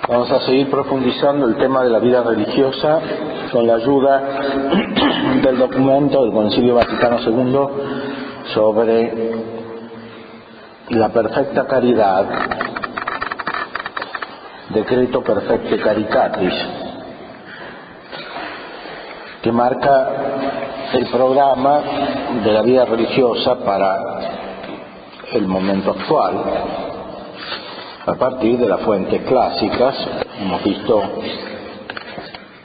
Vamos a seguir profundizando el tema de la vida religiosa con la ayuda del documento del Concilio Vaticano II sobre la perfecta caridad, Decreto Perfecte Caritatis, que marca el programa de la vida religiosa para el momento actual, a partir de las fuentes clásicas. Hemos visto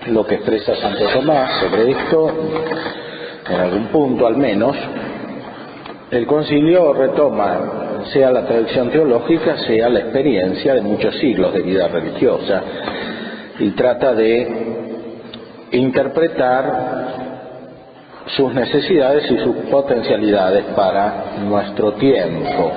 lo que expresa Santo Tomás sobre esto, en algún punto al menos. El concilio retoma, sea la tradición teológica, sea la experiencia de muchos siglos de vida religiosa, y trata de interpretar sus necesidades y sus potencialidades para nuestro tiempo.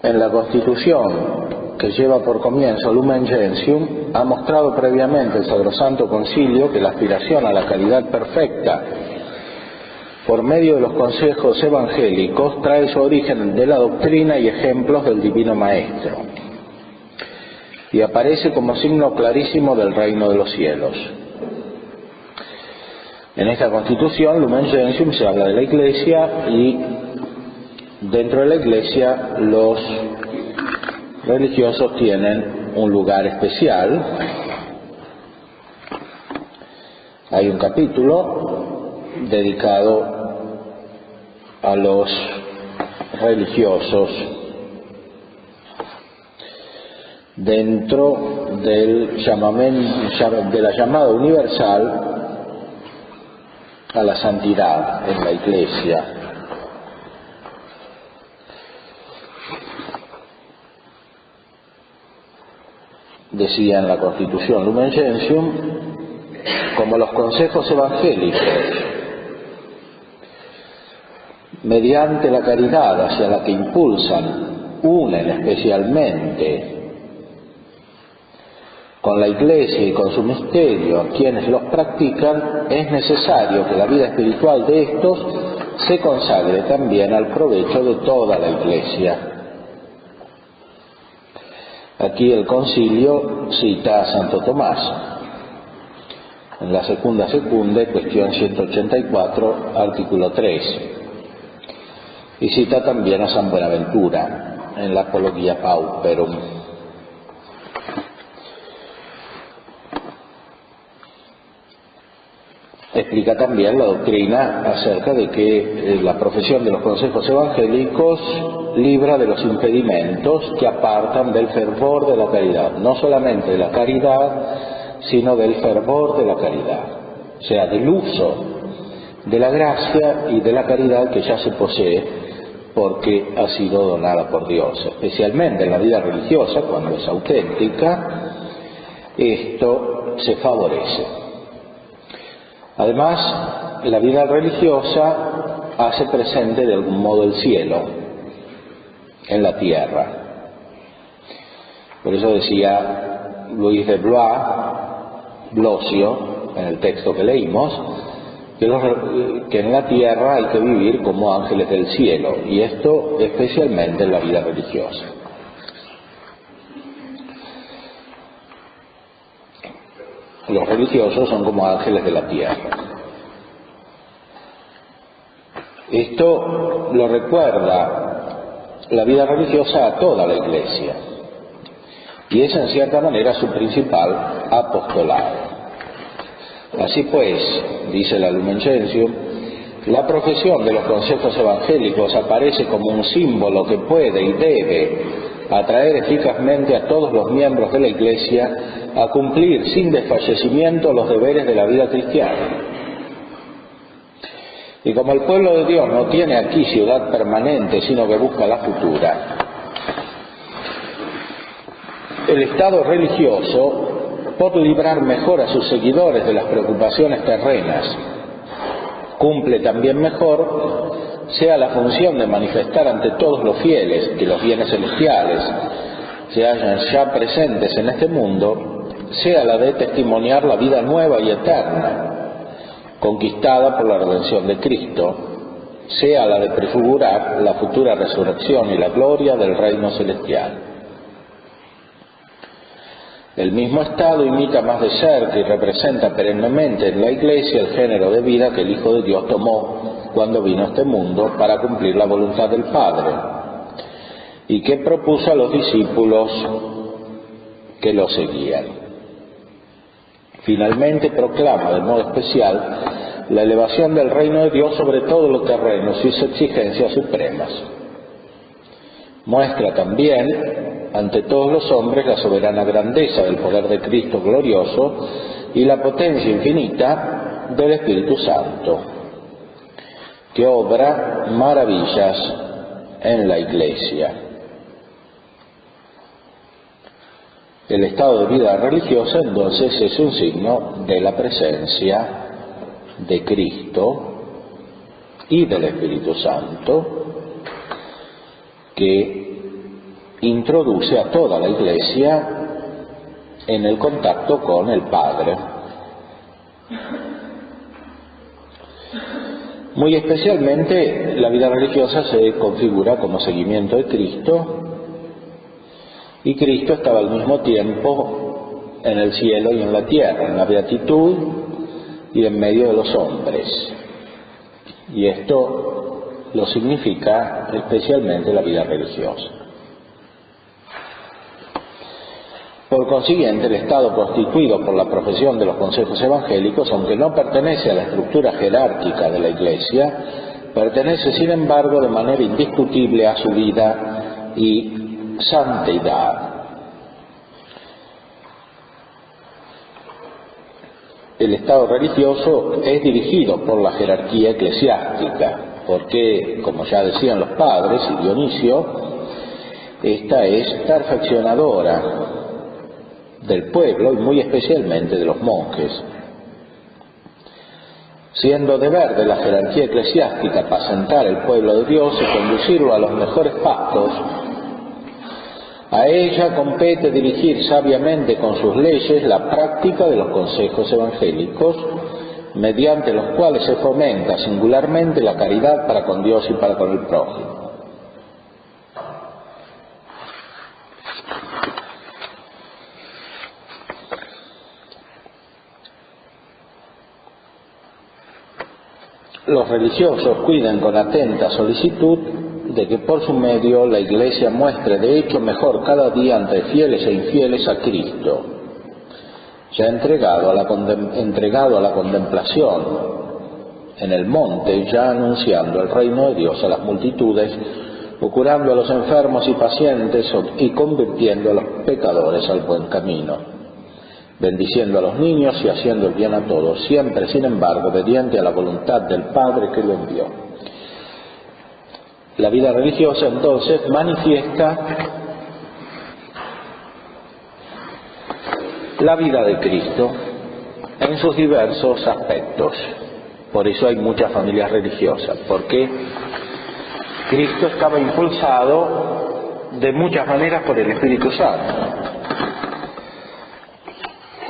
En la Constitución, que lleva por comienzo Lumen Gentium, ha mostrado previamente el Sacrosanto Concilio que la aspiración a la caridad perfecta por medio de los consejos evangélicos trae su origen de la doctrina y ejemplos del Divino Maestro, y aparece como signo clarísimo del reino de los cielos. En esta Constitución, Lumen Gentium, se habla de la Iglesia, y dentro de la Iglesia los religiosos tienen un lugar especial. Hay un capítulo dedicado a los religiosos dentro de la llamada universal a la santidad en la Iglesia. Decía en la Constitución Lumen Gentium, como los consejos evangélicos, mediante la caridad hacia la que impulsan, unen especialmente con la Iglesia y con su misterio a quienes los practican, es necesario que la vida espiritual de estos se consagre también al provecho de toda la Iglesia. Aquí el concilio cita a Santo Tomás en la Secunda, cuestión 184, artículo 3, y cita también a San Buenaventura en la Apologia Pauperum. Explica también la doctrina acerca de que la profesión de los consejos evangélicos libra de los impedimentos que apartan del fervor de la caridad, no solamente de la caridad, sino del fervor de la caridad, o sea, del uso de la gracia y de la caridad que ya se posee porque ha sido donada por Dios. Especialmente en la vida religiosa, cuando es auténtica, esto se favorece. Además, la vida religiosa hace presente de algún modo el cielo en la tierra. Por eso decía Luis de Blosio, en el texto que leímos, que en la tierra hay que vivir como ángeles del cielo, y esto especialmente en la vida religiosa. Los religiosos son como ángeles de la tierra. Esto lo recuerda la vida religiosa a toda la Iglesia, y es en cierta manera su principal apostolado. Así pues, dice la Lumen Gentium, la profesión de los consejos evangélicos aparece como un símbolo que puede y debe atraer eficazmente a todos los miembros de la Iglesia a cumplir sin desfallecimiento los deberes de la vida cristiana. Y como el pueblo de Dios no tiene aquí ciudad permanente, sino que busca la futura, el Estado religioso puede librar mejor a sus seguidores de las preocupaciones terrenas, cumple también mejor sea la función de manifestar ante todos los fieles que los bienes celestiales se hallan ya presentes en este mundo, sea la de testimoniar la vida nueva y eterna, conquistada por la redención de Cristo, sea la de prefigurar la futura resurrección y la gloria del reino celestial. El mismo estado imita más de cerca y representa perennemente en la Iglesia el género de vida que el Hijo de Dios tomó cuando vino a este mundo para cumplir la voluntad del Padre, y que propuso a los discípulos que lo seguían. Finalmente proclama de modo especial la elevación del reino de Dios sobre todos los terrenos y sus exigencias supremas. Muestra también ante todos los hombres la soberana grandeza del poder de Cristo glorioso y la potencia infinita del Espíritu Santo, que obra maravillas en la Iglesia. El estado de vida religiosa entonces es un signo de la presencia de Cristo y del Espíritu Santo, que introduce a toda la Iglesia en el contacto con el Padre. Muy especialmente la vida religiosa se configura como seguimiento de Cristo, y Cristo estaba al mismo tiempo en el cielo y en la tierra, en la beatitud y en medio de los hombres. Y esto lo significa especialmente la vida religiosa. Por consiguiente, el estado constituido por la profesión de los consejos evangélicos, aunque no pertenece a la estructura jerárquica de la Iglesia, pertenece sin embargo de manera indiscutible a su vida y santidad. El estado religioso es dirigido por la jerarquía eclesiástica, porque, como ya decían los padres y Dionisio, esta es perfeccionadora del pueblo y muy especialmente de los monjes. Siendo deber de la jerarquía eclesiástica apacentar el pueblo de Dios y conducirlo a los mejores pastos, a ella compete dirigir sabiamente con sus leyes la práctica de los consejos evangélicos, mediante los cuales se fomenta singularmente la caridad para con Dios y para con el prójimo. Los religiosos cuidan con atenta solicitud de que por su medio la Iglesia muestre de hecho mejor cada día ante fieles e infieles a Cristo, ya entregado a la contemplación en el monte, ya anunciando el reino de Dios a las multitudes, o curando a los enfermos y pacientes y convirtiendo a los pecadores al buen camino, bendiciendo a los niños y haciendo el bien a todos, siempre, sin embargo, obediente a la voluntad del Padre que lo envió. La vida religiosa, entonces, manifiesta la vida de Cristo en sus diversos aspectos. Por eso hay muchas familias religiosas, porque Cristo estaba impulsado de muchas maneras por el Espíritu Santo.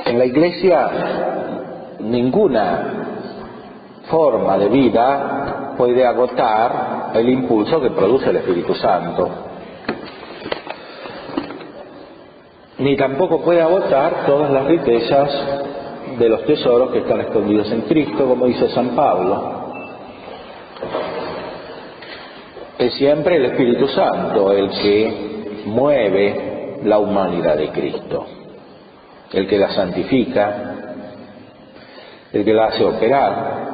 En la Iglesia ninguna forma de vida puede agotar el impulso que produce el Espíritu Santo, ni tampoco puede agotar todas las riquezas de los tesoros que están escondidos en Cristo, como dice San Pablo. Es siempre el Espíritu Santo el que mueve la humanidad de Cristo, el que la santifica, el que la hace operar.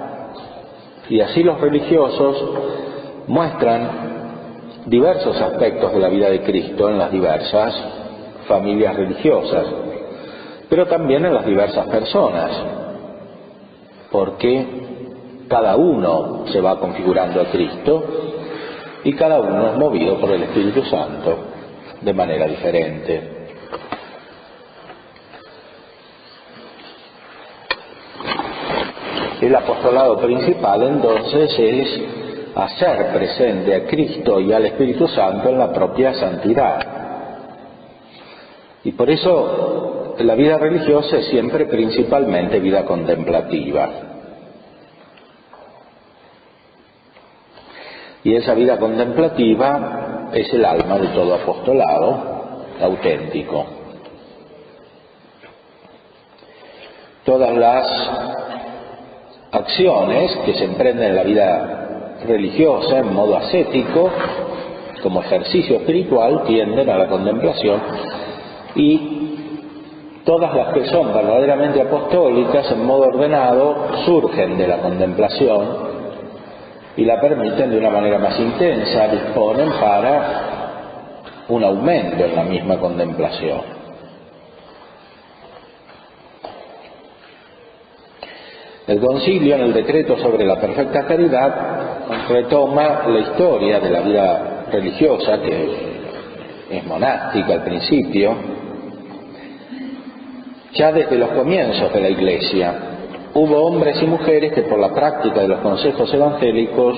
Y así los religiosos muestran diversos aspectos de la vida de Cristo en las diversas familias religiosas, pero también en las diversas personas, porque cada uno se va configurando a Cristo y cada uno es movido por el Espíritu Santo de manera diferente. El apostolado principal, entonces, es hacer presente a Cristo y al Espíritu Santo en la propia santidad. Y por eso la vida religiosa es siempre principalmente vida contemplativa. Y esa vida contemplativa es el alma de todo apostolado auténtico. Todas las acciones que se emprenden en la vida religiosa en modo ascético, como ejercicio espiritual, tienden a la contemplación, y todas las que son verdaderamente apostólicas en modo ordenado surgen de la contemplación y la permiten de una manera más intensa, disponen para un aumento en la misma contemplación. El concilio, en el decreto sobre la perfecta caridad, retoma la historia de la vida religiosa, que es monástica al principio, ya desde los comienzos de la Iglesia. Hubo hombres y mujeres que por la práctica de los consejos evangélicos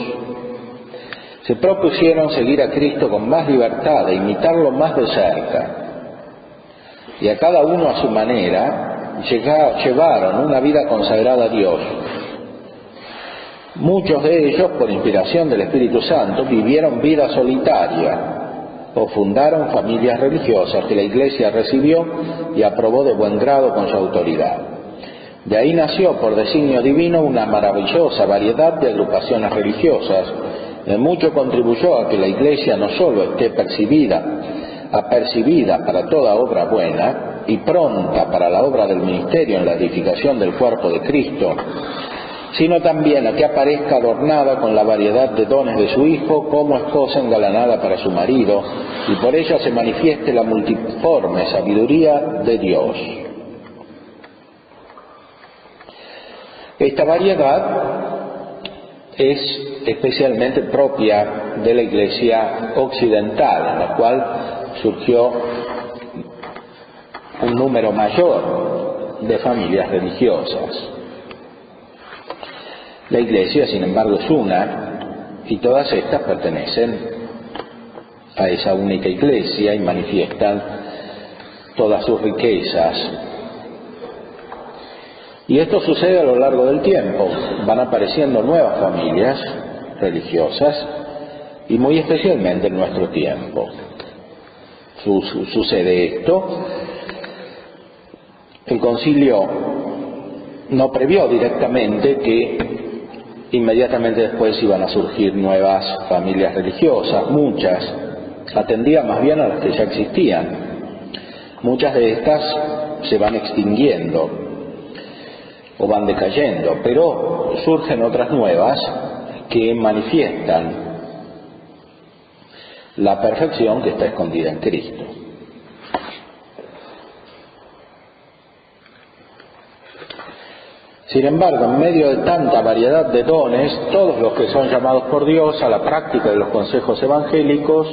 se propusieron seguir a Cristo con más libertad e imitarlo más de cerca. Y a cada uno a su manera llevaron una vida consagrada a Dios. Muchos de ellos, por inspiración del Espíritu Santo, vivieron vida solitaria o fundaron familias religiosas que la Iglesia recibió y aprobó de buen grado con su autoridad. De ahí nació, por designio divino, una maravillosa variedad de agrupaciones religiosas. Mucho contribuyó a que la Iglesia no solo esté apercibida para toda obra buena y pronta para la obra del ministerio en la edificación del cuerpo de Cristo, sino también a que aparezca adornada con la variedad de dones de su Hijo como esposa engalanada para su marido, y por ella se manifieste la multiforme sabiduría de Dios. Esta variedad es especialmente propia de la Iglesia occidental, en la cual surgió un número mayor de familias religiosas. La Iglesia, sin embargo, es una, y todas estas pertenecen a esa única Iglesia y manifiestan todas sus riquezas. Y esto sucede a lo largo del tiempo. Van apareciendo nuevas familias religiosas, y muy especialmente en nuestro tiempo. Sucede esto. El concilio no previó directamente que inmediatamente después iban a surgir nuevas familias religiosas, muchas. Atendía más bien a las que ya existían. Muchas de estas se van extinguiendo o van decayendo, pero surgen otras nuevas que manifiestan la perfección que está escondida en Cristo. Sin embargo, en medio de tanta variedad de dones, todos los que son llamados por Dios a la práctica de los consejos evangélicos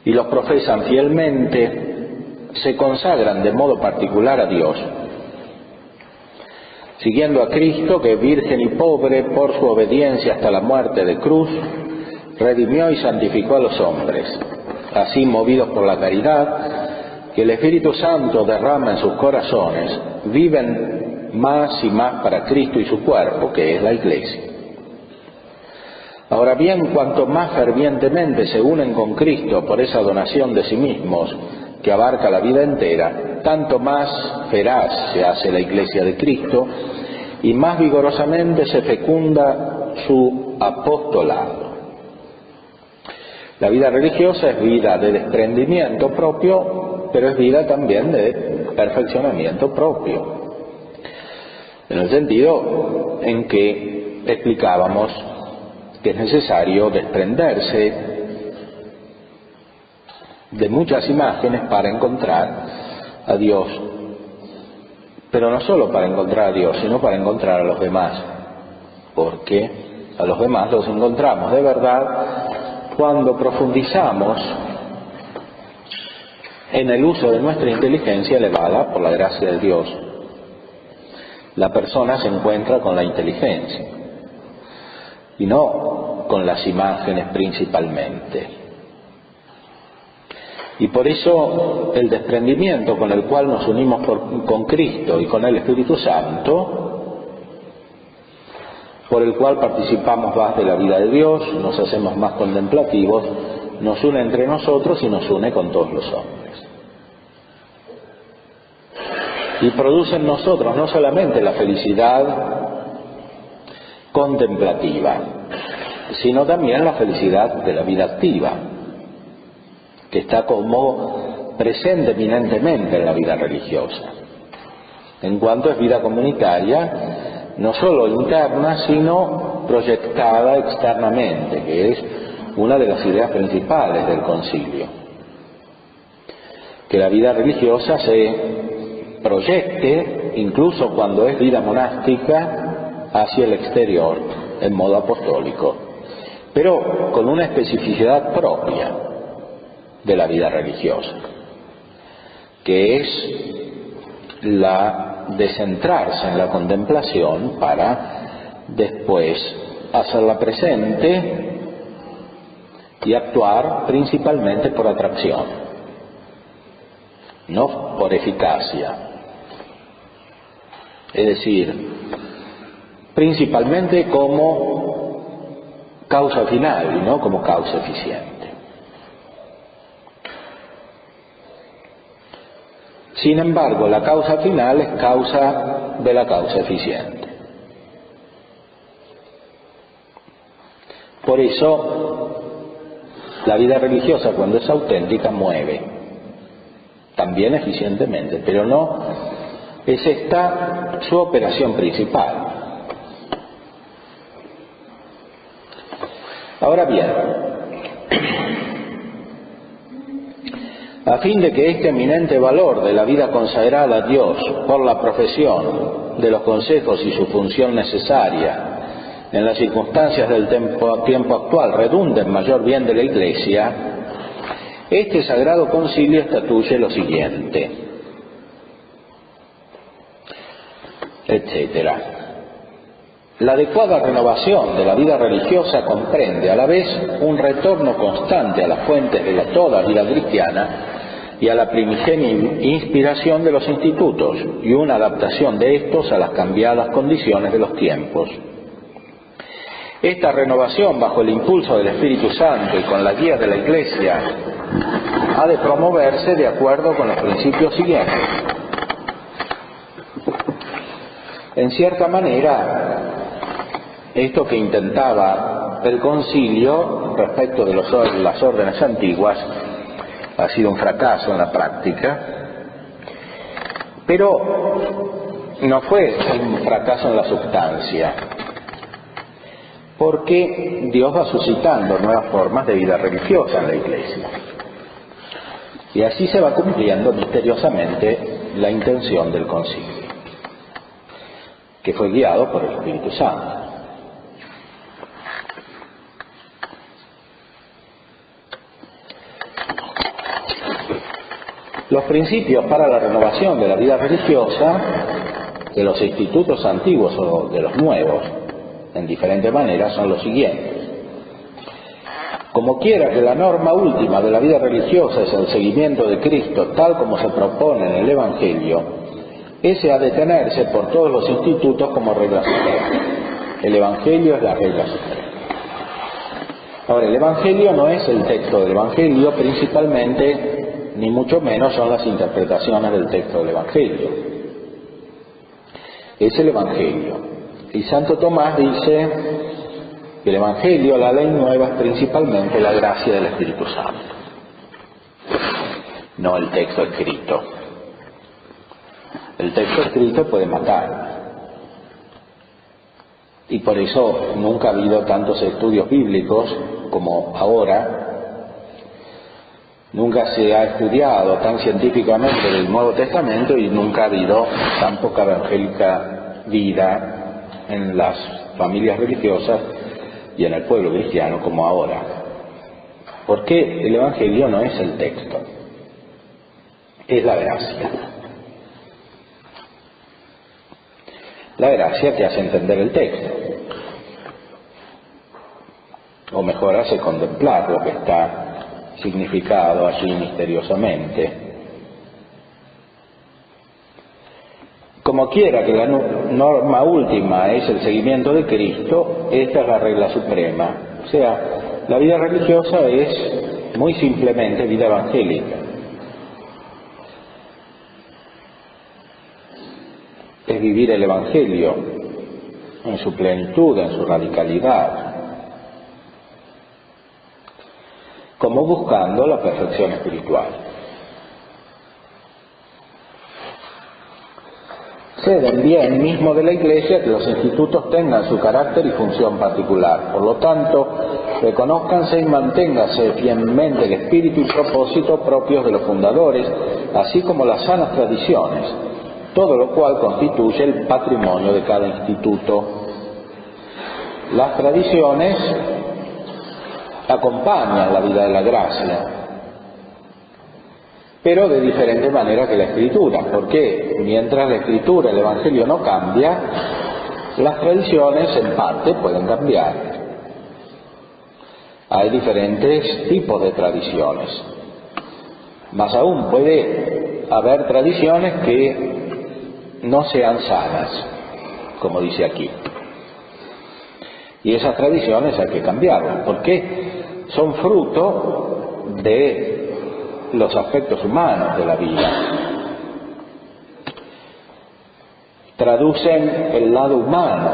y los profesan fielmente, se consagran de modo particular a Dios, siguiendo a Cristo, que virgen y pobre, por su obediencia hasta la muerte de cruz, redimió y santificó a los hombres. Así, movidos por la caridad que el Espíritu Santo derrama en sus corazones, viven más y más para Cristo y su cuerpo, que es la Iglesia. Ahora bien, cuanto más fervientemente se unen con Cristo por esa donación de sí mismos que abarca la vida entera, tanto más feraz se hace la Iglesia de Cristo y más vigorosamente se fecunda su apostolado. La vida religiosa es vida de desprendimiento propio, pero es vida también de perfeccionamiento propio, en el sentido en que explicábamos que es necesario desprenderse de muchas imágenes para encontrar a Dios, pero no solo para encontrar a Dios, sino para encontrar a los demás, porque a los demás los encontramos de verdad cuando profundizamos en el uso de nuestra inteligencia elevada por la gracia de Dios. La persona se encuentra con la inteligencia y no con las imágenes principalmente. Y por eso el desprendimiento con el cual nos unimos con Cristo y con el Espíritu Santo por el cual participamos más de la vida de Dios, nos hacemos más contemplativos, nos une entre nosotros y nos une con todos los hombres. Y produce en nosotros no solamente la felicidad contemplativa, sino también la felicidad de la vida activa, que está como presente eminentemente en la vida religiosa, en cuanto es vida comunitaria, no solo interna, sino proyectada externamente, que es una de las ideas principales del concilio. Que la vida religiosa se proyecte, incluso cuando es vida monástica, hacia el exterior, en modo apostólico, pero con una especificidad propia de la vida religiosa, que es la de centrarse en la contemplación para después hacerla presente y actuar principalmente por atracción, no por eficacia. Es decir, principalmente como causa final y no como causa eficiente. Sin embargo, la causa final es causa de la causa eficiente. Por eso, la vida religiosa, cuando es auténtica, mueve, también eficientemente, pero no es esta su operación principal. Ahora bien, a fin de que este eminente valor de la vida consagrada a Dios por la profesión de los consejos y su función necesaria en las circunstancias del tiempo actual redunde en mayor bien de la Iglesia, este Sagrado Concilio estatuye lo siguiente, etcétera. La adecuada renovación de la vida religiosa comprende a la vez un retorno constante a las fuentes de toda vida cristiana y a la primigenia inspiración de los institutos y una adaptación de estos a las cambiadas condiciones de los tiempos. Esta renovación, bajo el impulso del Espíritu Santo y con la guía de la Iglesia, ha de promoverse de acuerdo con los principios siguientes. En cierta manera, esto que intentaba el concilio respecto de las órdenes antiguas ha sido un fracaso en la práctica, pero no fue un fracaso en la sustancia, porque Dios va suscitando nuevas formas de vida religiosa en la Iglesia. Y así se va cumpliendo misteriosamente la intención del concilio, que fue guiado por el Espíritu Santo. Los principios para la renovación de la vida religiosa, de los institutos antiguos o de los nuevos, en diferentes maneras, son los siguientes. Como quiera que la norma última de la vida religiosa es el seguimiento de Cristo tal como se propone en el Evangelio, ese ha de tenerse por todos los institutos como regla suprema. El Evangelio es la regla suprema. Ahora, el Evangelio no es el texto del Evangelio principalmente, ni mucho menos son las interpretaciones del texto del Evangelio. Es el Evangelio. Y Santo Tomás dice que el Evangelio, la ley nueva, es principalmente la gracia del Espíritu Santo, no el texto escrito. El texto escrito puede matar. Y por eso nunca ha habido tantos estudios bíblicos como ahora. Nunca se ha estudiado tan científicamente el Nuevo Testamento y nunca ha habido tan poca evangélica vida en las familias religiosas y en el pueblo cristiano como ahora. Porque el Evangelio no es el texto, es la gracia. La gracia que hace entender el texto, o mejor hace contemplar lo que está significado allí misteriosamente. Como como quiera que la norma última es el seguimiento de Cristo, esta es la regla suprema. O sea, la vida religiosa es muy simplemente vida evangélica. Es vivir el Evangelio en su plenitud, en su radicalidad, como buscando la perfección espiritual. Sé del bien mismo de la Iglesia que los institutos tengan su carácter y función particular. Por lo tanto, reconózcanse y manténgase fielmente el espíritu y propósito propios de los fundadores, así como las sanas tradiciones, todo lo cual constituye el patrimonio de cada instituto. Las tradiciones acompañan la vida de la gracia, pero de diferente manera que la Escritura, porque mientras la Escritura, el Evangelio no cambia, las tradiciones en parte pueden cambiar. Hay diferentes tipos de tradiciones. Más aún puede haber tradiciones que no sean sanas, como dice aquí. Y esas tradiciones hay que cambiarlas, porque son fruto de los aspectos humanos de la vida. Traducen el lado humano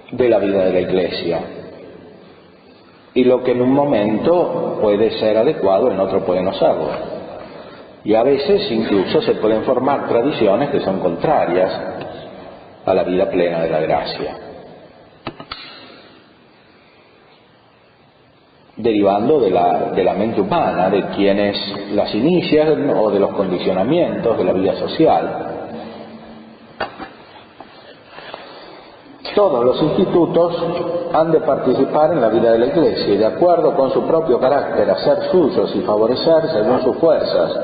de la vida de la Iglesia. Y lo que en un momento puede ser adecuado, en otro puede no serlo. Y a veces incluso se pueden formar tradiciones que son contrarias a la vida plena de la gracia, derivando de la mente humana, de quienes las inician o de los condicionamientos de la vida social. Todos los institutos han de participar en la vida de la Iglesia y, de acuerdo con su propio carácter, hacer suyos y favorecer, según sus fuerzas,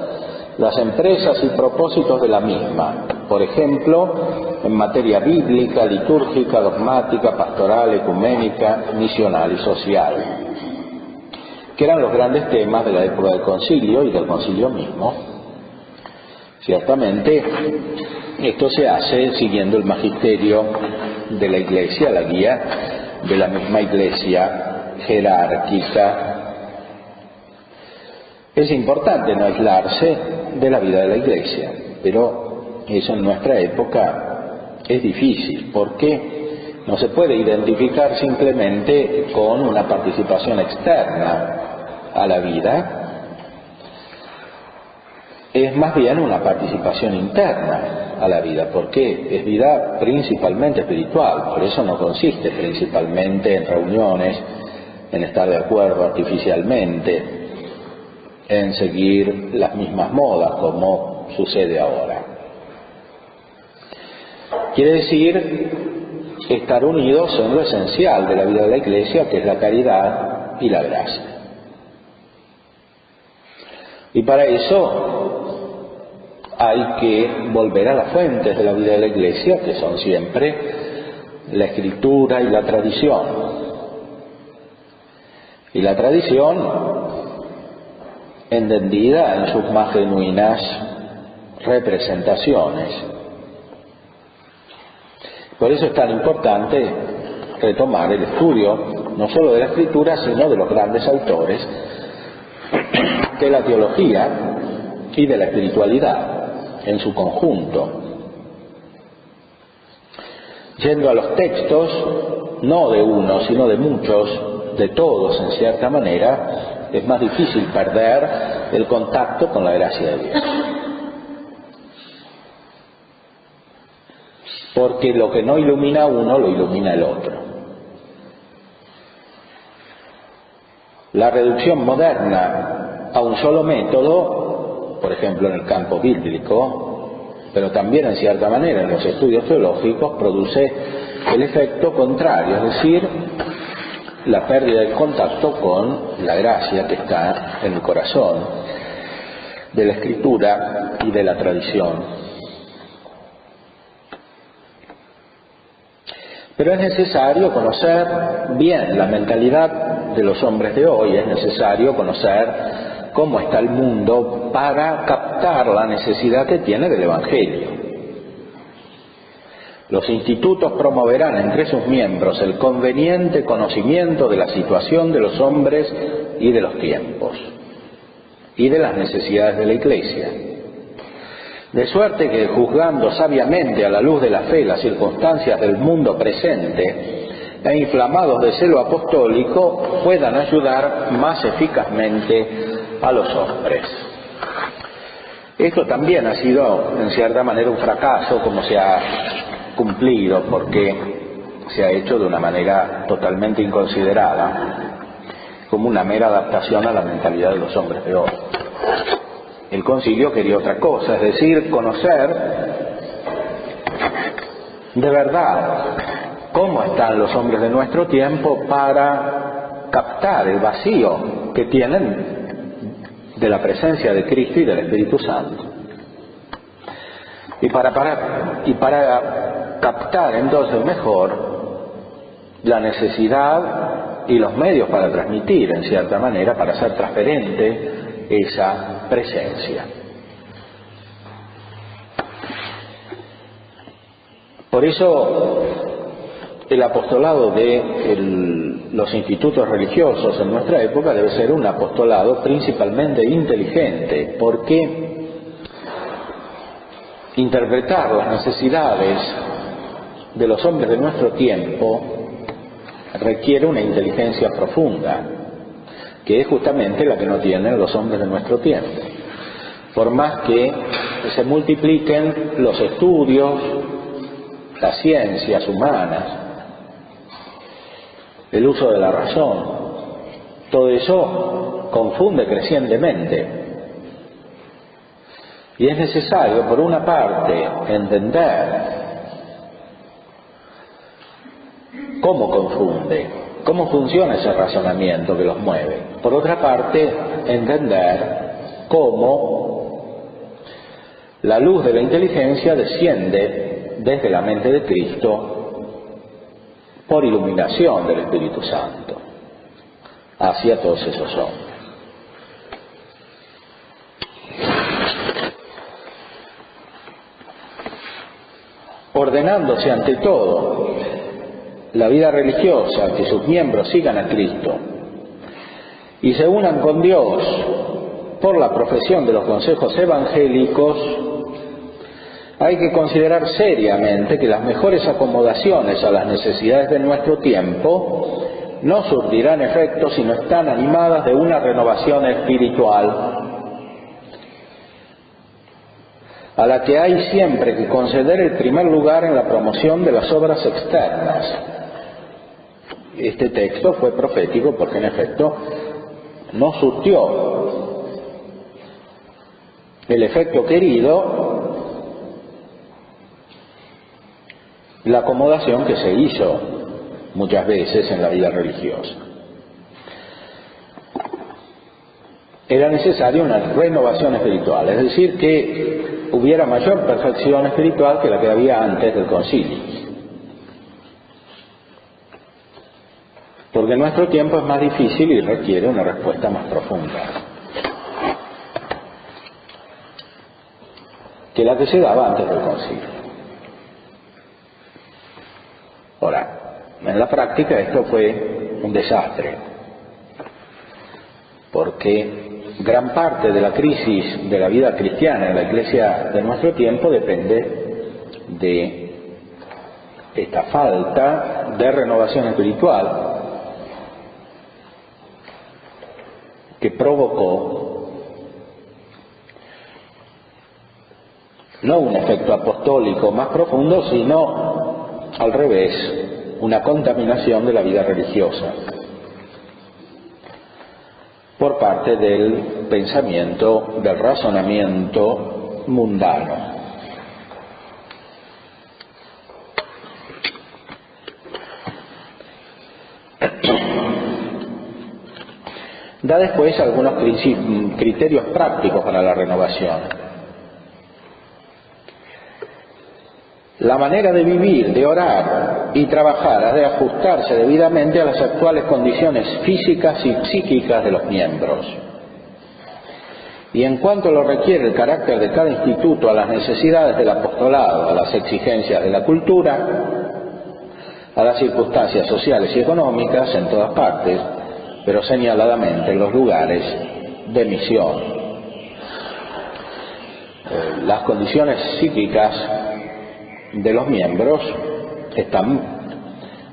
las empresas y propósitos de la misma. Por ejemplo, en materia bíblica, litúrgica, dogmática, pastoral, ecuménica, misional y social, que eran los grandes temas de la época del concilio y del concilio mismo. Ciertamente, esto se hace siguiendo el magisterio de la Iglesia, la guía de la misma Iglesia jerárquica. Es importante no aislarse de la vida de la Iglesia, pero eso en nuestra época es difícil, porque no se puede identificar simplemente con una participación externa a la vida. Es más bien una participación interna a la vida, porque es vida principalmente espiritual. Por eso no consiste principalmente en reuniones, en estar de acuerdo artificialmente, en seguir las mismas modas como sucede ahora. Quiere decir estar unidos en lo esencial de la vida de la Iglesia, que es la caridad y la gracia. Y para eso hay que volver a las fuentes de la vida de la Iglesia, que son siempre la Escritura y la tradición. Y la tradición entendida en sus más genuinas representaciones. Por eso es tan importante retomar el estudio no solo de la Escritura, sino de los grandes autores de la teología y de la espiritualidad en su conjunto, yendo a los textos no de uno sino de muchos, de todos en cierta manera. Es más difícil perder el contacto con la gracia de Dios, porque lo que no ilumina a uno lo ilumina el otro. La reducción moderna a un solo método, por ejemplo en el campo bíblico, pero también en cierta manera en los estudios teológicos, produce el efecto contrario, es decir, la pérdida del contacto con la gracia que está en el corazón de la Escritura y de la tradición. Pero es necesario conocer bien la mentalidad de los hombres de hoy, es necesario conocer cómo está el mundo para captar la necesidad que tiene del Evangelio. Los institutos promoverán entre sus miembros el conveniente conocimiento de la situación de los hombres y de los tiempos y de las necesidades de la Iglesia. De suerte que, juzgando sabiamente a la luz de la fe las circunstancias del mundo presente e inflamados de celo apostólico, puedan ayudar más eficazmente a los hombres. Esto también ha sido, en cierta manera, un fracaso, como se ha cumplido, porque se ha hecho de una manera totalmente inconsiderada, como una mera adaptación a la mentalidad de los hombres de hoy. El concilio quería otra cosa, es decir, conocer de verdad cómo están los hombres de nuestro tiempo para captar el vacío que tienen de la presencia de Cristo y del Espíritu Santo. Y para captar entonces mejor la necesidad y los medios para transmitir, en cierta manera, para hacer transparente esa presencia. Por eso el apostolado de los institutos religiosos en nuestra época debe ser un apostolado principalmente inteligente, porque interpretar las necesidades de los hombres de nuestro tiempo requiere una inteligencia profunda, que es justamente la que no tienen los hombres de nuestro tiempo. Por más que se multipliquen los estudios, las ciencias humanas, el uso de la razón, todo eso confunde crecientemente. Y es necesario, por una parte, entender cómo confunde, cómo funciona ese razonamiento que los mueve. Por otra parte, entender cómo la luz de la inteligencia desciende desde la mente de Cristo por iluminación del Espíritu Santo hacia todos esos hombres. Ordenándose ante todo la vida religiosa, que sus miembros sigan a Cristo y se unan con Dios por la profesión de los consejos evangélicos, hay que considerar seriamente que las mejores acomodaciones a las necesidades de nuestro tiempo no surtirán efecto si no están animadas de una renovación espiritual, a la que hay siempre que conceder el primer lugar en la promoción de las obras externas. Este texto fue profético porque en efecto no surtió el efecto querido la acomodación que se hizo muchas veces en la vida religiosa. Era necesaria una renovación espiritual, es decir, que hubiera mayor perfección espiritual que la que había antes del concilio. Porque nuestro tiempo es más difícil y requiere una respuesta más profunda que la que se daba antes del concilio. Ahora, en la práctica esto fue un desastre, porque gran parte de la crisis de la vida cristiana en la Iglesia de nuestro tiempo depende de esta falta de renovación espiritual que provocó no un efecto apostólico más profundo, sino al revés, una contaminación de la vida religiosa por parte del pensamiento, del razonamiento mundano. Da después algunos criterios prácticos para la renovación. La manera de vivir, de orar y trabajar ha de ajustarse debidamente a las actuales condiciones físicas y psíquicas de los miembros. y en cuanto lo requiere el carácter de cada instituto a las necesidades del apostolado, a las exigencias de la cultura, a las circunstancias sociales y económicas en todas partes, pero señaladamente en los lugares de misión. Las condiciones psíquicas de los miembros están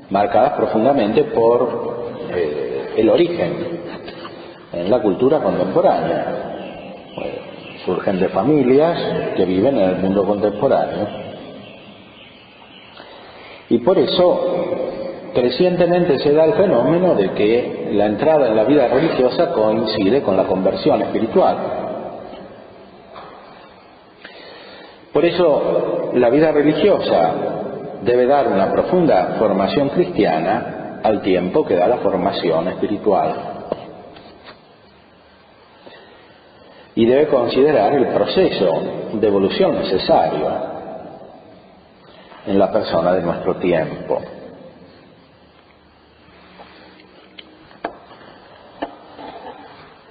marcadas profundamente por el origen en la cultura contemporánea. Surgen de familias que viven en el mundo contemporáneo y por eso crecientemente se da el fenómeno de que la entrada en la vida religiosa coincide con la conversión espiritual. Por eso la vida religiosa debe dar una profunda formación cristiana al tiempo que da la formación espiritual. Y debe considerar el proceso de evolución necesario en la persona de nuestro tiempo.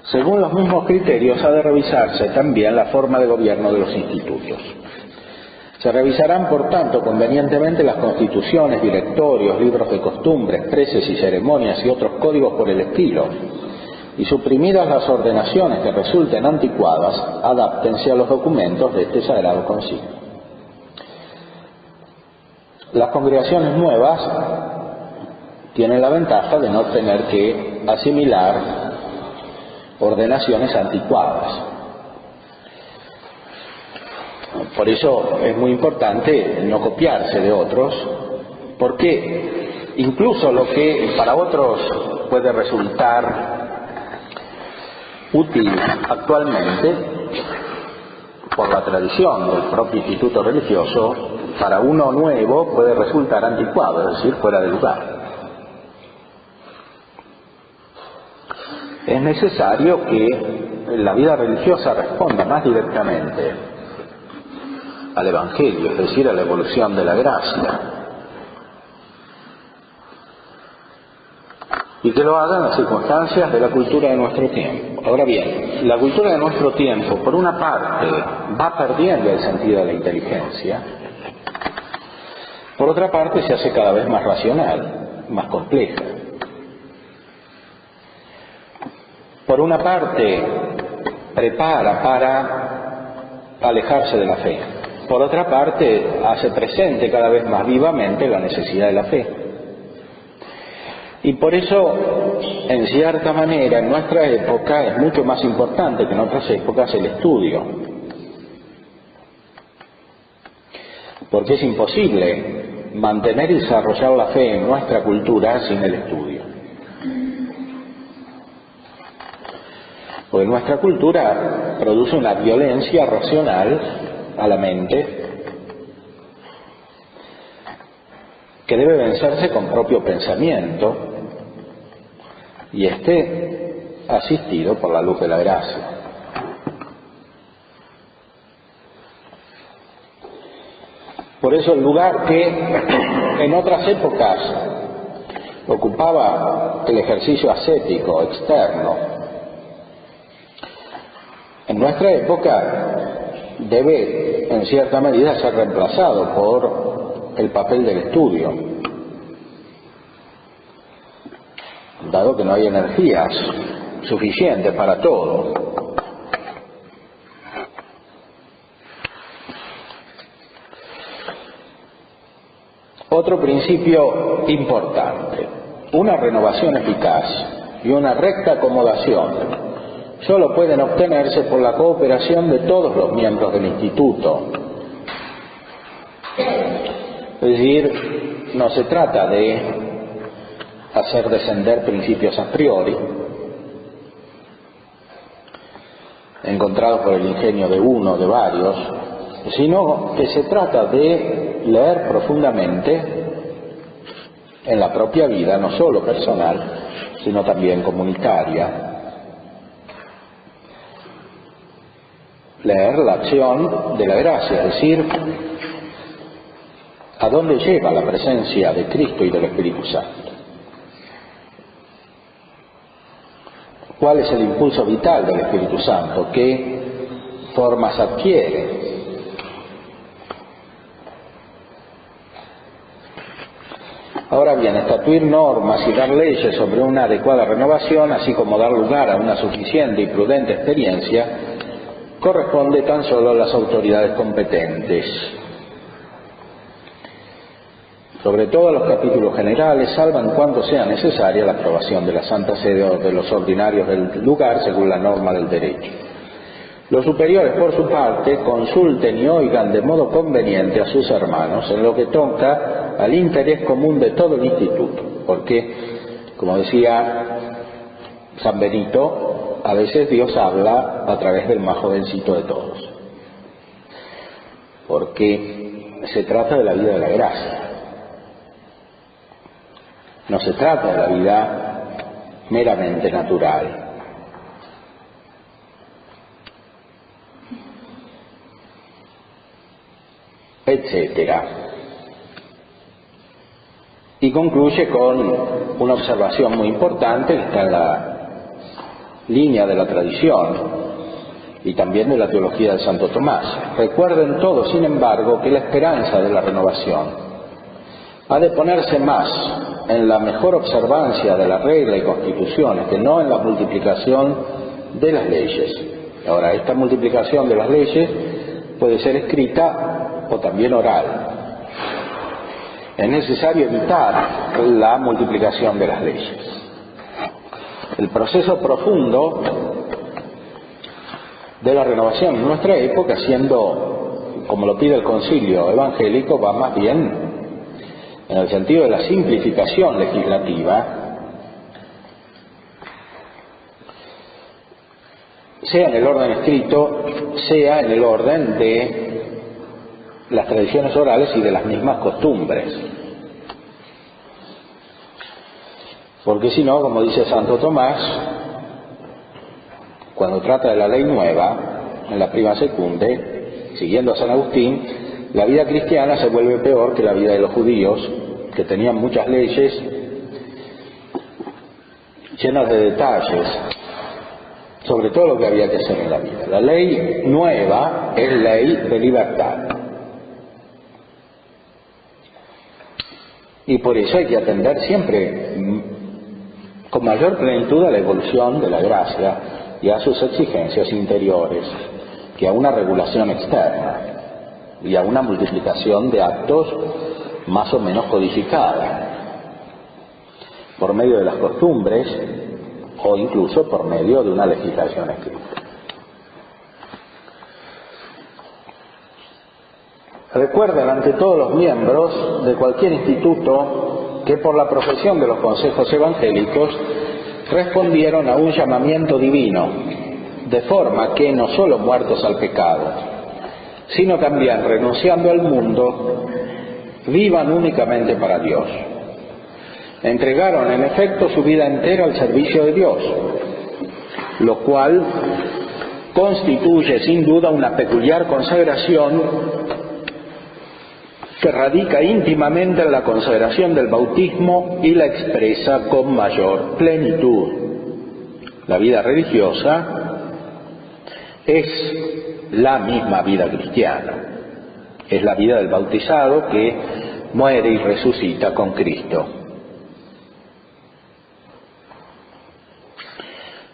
Según los mismos criterios, ha de revisarse también la forma de gobierno de los institutos. Se revisarán, por tanto, convenientemente las constituciones, directorios, libros de costumbres, preces y ceremonias y otros códigos por el estilo, y suprimidas las ordenaciones que resulten anticuadas, adáptense a los documentos de este sagrado concilio. Las congregaciones nuevas tienen la ventaja de no tener que asimilar ordenaciones anticuadas. Por eso es muy importante no copiarse de otros, porque incluso lo que para otros puede resultar útil actualmente por la tradición del propio instituto religioso, para uno nuevo puede resultar anticuado, es decir, fuera de lugar. Es necesario que la vida religiosa responda más directamente al Evangelio, es decir, a la evolución de la gracia, y que lo hagan las circunstancias de la cultura de nuestro tiempo. Ahora bien, la cultura de nuestro tiempo, por una parte, va perdiendo el sentido de la inteligencia, por otra parte se hace cada vez más racional, más compleja. Por una parte, prepara para alejarse de la fe. Por otra parte, hace presente cada vez más vivamente la necesidad de la fe. Y por eso, en cierta manera, en nuestra época es mucho más importante que en otras épocas el estudio. Porque es imposible mantener y desarrollar la fe en nuestra cultura sin el estudio. Porque nuestra cultura produce una violencia racional a la mente que debe vencerse con propio pensamiento, y asistido por la luz de la gracia. Por eso el lugar que en otras épocas ocupaba el ejercicio ascético externo, en nuestra época debe en cierta medida ser reemplazado por el papel del estudio, dado que no hay energías suficientes para todo. Otro principio importante: una renovación eficaz y una recta acomodación solo pueden obtenerse por la cooperación de todos los miembros del instituto. Es decir, no se trata de hacer descender principios a priori, encontrados por el ingenio de uno o de varios, sino que se trata de leer profundamente en la propia vida, no solo personal, sino también comunitaria, leer la acción de la gracia, es decir, a dónde lleva la presencia de Cristo y del Espíritu Santo. ¿Cuál es el impulso vital del Espíritu Santo que formas adquiere. Ahora bien, estatuir normas y dar leyes sobre una adecuada renovación, así como dar lugar a una suficiente y prudente experiencia, corresponde tan solo a las autoridades competentes. Sobre todo los capítulos generales, salvo en cuanto sea necesaria la aprobación de la Santa Sede o de los ordinarios del lugar según la norma del derecho. Los superiores, por su parte, consulten y oigan de modo conveniente a sus hermanos en lo que toca al interés común de todo el instituto, porque, como decía San Benito, a veces Dios habla a través del más jovencito de todos, porque se trata de la vida de la gracia, no se trata de la vida meramente natural. Etcétera. Y concluye con una observación muy importante que está en la línea de la tradición y también de la teología de Santo Tomás. Recuerden todos, sin embargo, que la esperanza de la renovación ha de ponerse más en la mejor observancia de la regla y constituciones que no en la multiplicación de las leyes. Ahora, esta multiplicación de las leyes puede ser escrita o también oral. Es necesario evitar la multiplicación de las leyes. El proceso profundo de la renovación en nuestra época, siendo, como lo pide el concilio evangélico, va más bien en el sentido de la simplificación legislativa, sea en el orden escrito, sea en el orden de las tradiciones orales y de las mismas costumbres. Porque si no, como dice Santo Tomás, cuando trata de la ley nueva, en la Prima Secunde, siguiendo a San Agustín, la vida cristiana se vuelve peor que la vida de los judíos, que tenían muchas leyes llenas de detalles sobre todo lo que había que hacer en la vida. La ley nueva es ley de libertad. Y por eso hay que atender siempre con mayor plenitud a la evolución de la gracia y a sus exigencias interiores que a una regulación externa y a una multiplicación de actos más o menos codificada por medio de las costumbres o incluso por medio de una legislación escrita. Recuerden ante todos los miembros de cualquier instituto que por la profesión de los consejos evangélicos respondieron a un llamamiento divino, de forma que no solo muertos al pecado, sino también renunciando al mundo, vivan únicamente para Dios. Entregaron en efecto su vida entera al servicio de Dios, lo cual constituye sin duda una peculiar consagración que radica íntimamente en la consagración del bautismo y la expresa con mayor plenitud. La vida religiosa es la misma vida cristiana, es la vida del bautizado que muere y resucita con Cristo.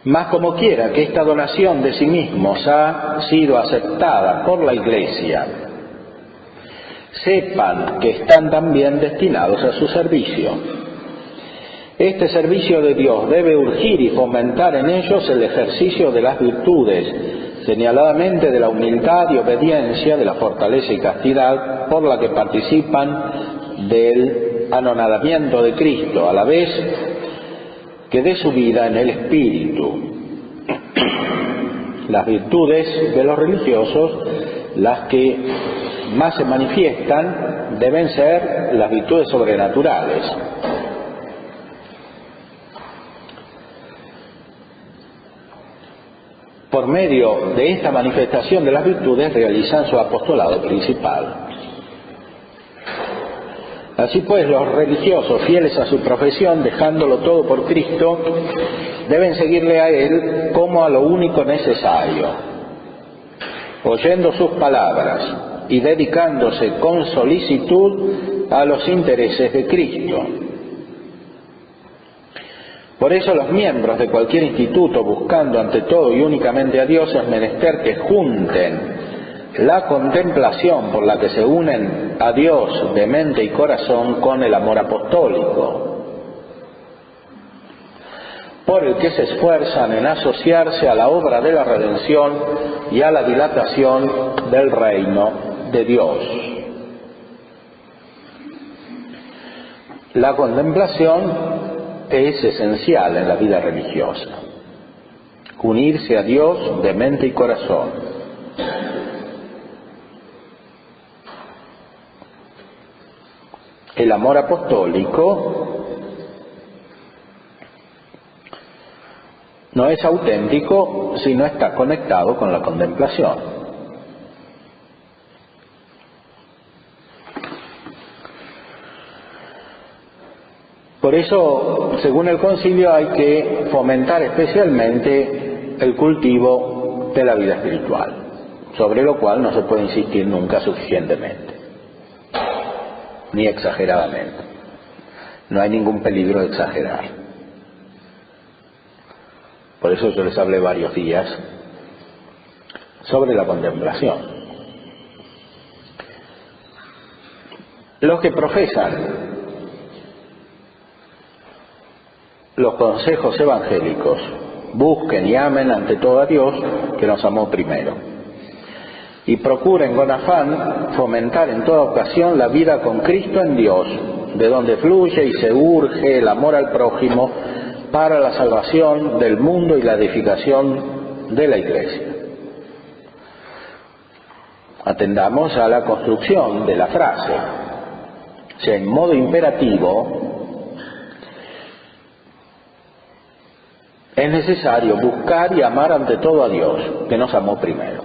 Mas como quiera que esta donación de sí mismos ha sido aceptada por la Iglesia, sepan que están también destinados a su servicio. Este servicio de Dios debe urgir y fomentar en ellos el ejercicio de las virtudes, señaladamente de la humildad y obediencia, de la fortaleza y castidad, por la que participan del anonadamiento de Cristo, a la vez que de su vida en el Espíritu. Las virtudes de los religiosos, las que más se manifiestan, deben ser las virtudes sobrenaturales. Por medio de esta manifestación de las virtudes realizan su apostolado principal. Así pues, los religiosos, fieles a su profesión, dejándolo todo por Cristo, deben seguirle a Él como a lo único necesario. oyendo sus palabras y dedicándose con solicitud a los intereses de Cristo. Por eso los miembros de cualquier instituto, buscando ante todo y únicamente a Dios, es menester que junten la contemplación por la que se unen a Dios de mente y corazón con el amor apostólico, por el que se esfuerzan en asociarse a la obra de la redención y a la dilatación del reino de Dios. La contemplación es esencial en la vida religiosa. Unirse a Dios de mente y corazón. El amor apostólico no es auténtico si no está conectado con la contemplación. Por eso, según el concilio, hay que fomentar especialmente el cultivo de la vida espiritual, sobre lo cual no se puede insistir nunca suficientemente, ni exageradamente. No hay ningún peligro de exagerar. Por eso yo les hablé varios días sobre la contemplación. Los que profesan los consejos evangélicos, busquen y amen ante todo a Dios, que nos amó primero, y procuren con afán fomentar en toda ocasión la vida con Cristo en Dios, de donde fluye y se urge el amor al prójimo para la salvación del mundo y la edificación de la Iglesia. Atendamos a la construcción de la frase. O sea, en modo imperativo, es necesario buscar y amar ante todo a Dios, que nos amó primero.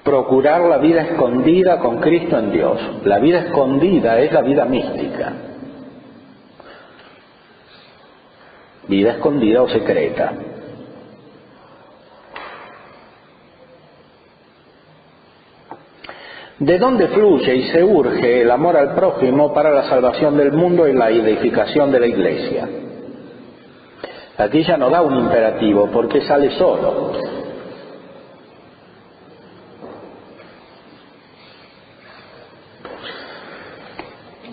Procurar la vida escondida con Cristo en Dios. La vida escondida es la vida mística. Vida escondida o secreta. De dónde fluye y se urge el amor al prójimo para la salvación del mundo y la edificación de la Iglesia. Aquí ya no da un imperativo porque sale solo.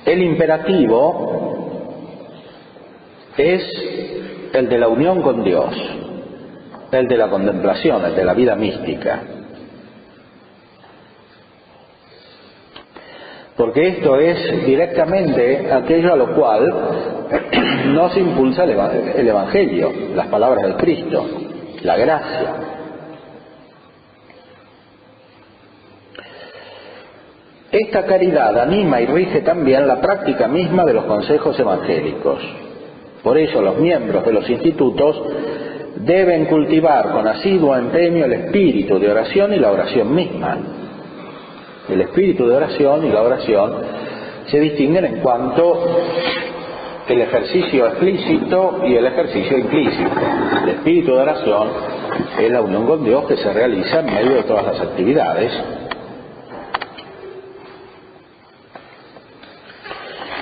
El imperativo es el de la unión con Dios, el de la contemplación, el de la vida mística. Porque esto es directamente aquello a lo cual nos impulsa el Evangelio, las palabras de Cristo, la gracia. Esta caridad anima y rige también la práctica misma de los consejos evangélicos. Por ello, los miembros de los institutos deben cultivar con asiduo empeño el espíritu de oración y la oración misma. El espíritu de oración y la oración se distinguen en cuanto el ejercicio explícito y el ejercicio implícito. El espíritu de oración es la unión con Dios que se realiza en medio de todas las actividades.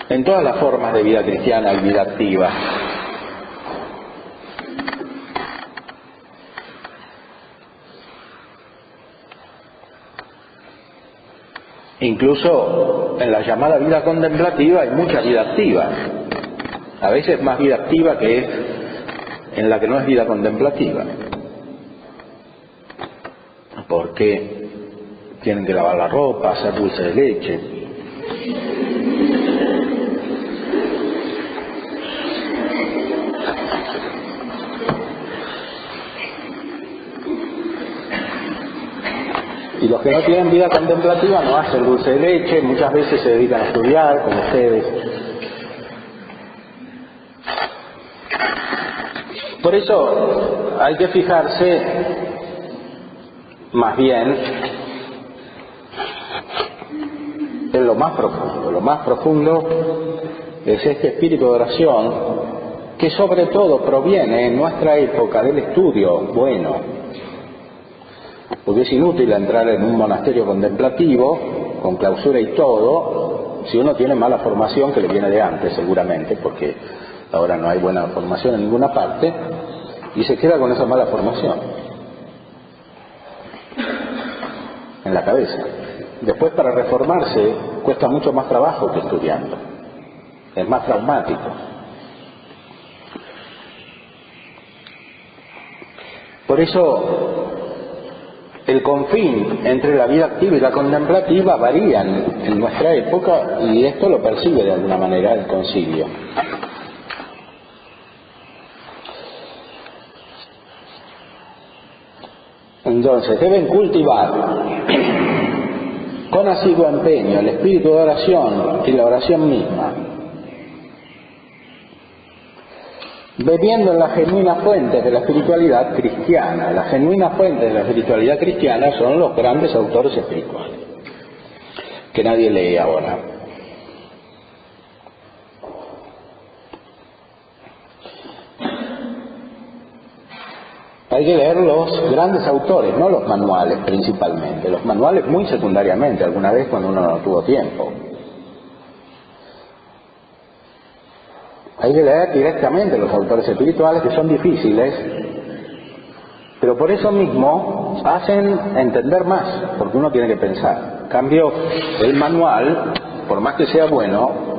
En todas las formas de vida cristiana y vida activa. Incluso en la llamada vida contemplativa hay mucha vida activa. A veces más vida activa que en la que no es vida contemplativa. Porque tienen que lavar la ropa, hacer dulce de leche. Y los que no tienen vida contemplativa no hacen dulce de leche, muchas veces se dedican a estudiar, como ustedes. Por eso hay que fijarse más bien en lo más profundo. Lo más profundo es este espíritu de oración que sobre todo proviene en nuestra época del estudio bueno, porque es inútil entrar en un monasterio contemplativo, con clausura y todo, si uno tiene mala formación, que le viene de antes seguramente, porque ahora no hay buena formación en ninguna parte, y se queda con esa mala formación en la cabeza. Después, para reformarse cuesta mucho más trabajo que estudiando, es más traumático. Por eso el confín entre la vida activa y la contemplativa varían en nuestra época, y esto lo percibe de alguna manera el concilio. Entonces deben cultivar con asiduo empeño el espíritu de oración y la oración misma, bebiendo en las genuinas fuentes de la espiritualidad cristiana. Las genuinas fuentes de la espiritualidad cristiana son los grandes autores espirituales, que nadie lee ahora. Hay que leer los grandes autores, no los manuales principalmente. Los manuales muy secundariamente, alguna vez cuando uno no tuvo tiempo. Hay que leer directamente los autores espirituales, que son difíciles, pero por eso mismo hacen entender más, porque uno tiene que pensar. En cambio, el manual, por más que sea bueno,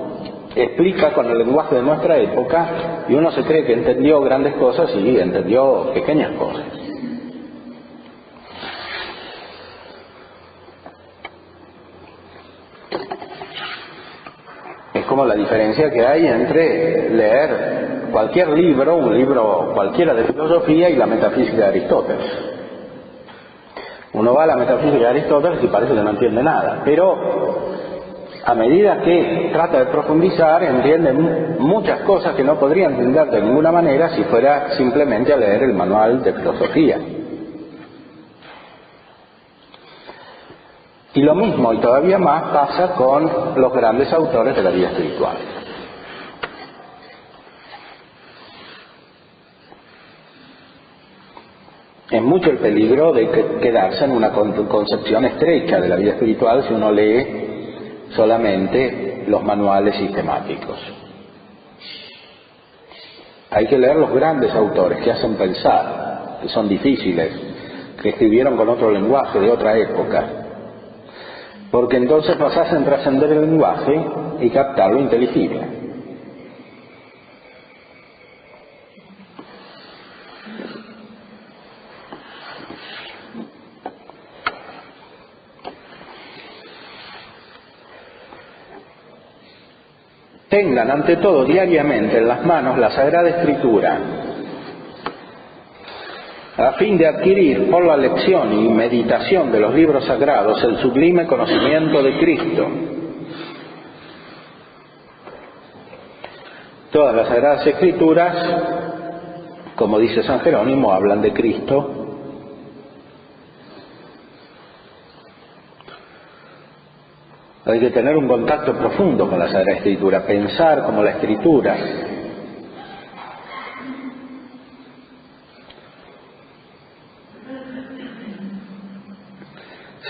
explica con el lenguaje de nuestra época, y uno se cree que entendió grandes cosas y entendió pequeñas cosas. Es como la diferencia que hay entre leer cualquier libro, un libro cualquiera de filosofía, y la metafísica de Aristóteles. Uno va a la metafísica de Aristóteles y parece que no entiende nada, pero a medida que trata de profundizar, entiende muchas cosas que no podría entender de ninguna manera si fuera simplemente a leer el manual de filosofía. Y lo mismo, y todavía más, pasa con los grandes autores de la vida espiritual. Es mucho el peligro de quedarse en una concepción estrecha de la vida espiritual si uno lee solamente los manuales sistemáticos. Hay que leer los grandes autores que hacen pensar, que son difíciles, que escribieron con otro lenguaje de otra época, porque entonces nos hacen trascender el lenguaje y captar lo inteligible. Tengan ante todo diariamente en las manos la Sagrada Escritura, a fin de adquirir por la lección y meditación de los libros sagrados el sublime conocimiento de Cristo. Todas las Sagradas Escrituras, como dice San Jerónimo, hablan de Cristo. Hay que tener un contacto profundo con la Sagrada Escritura, pensar como la Escritura.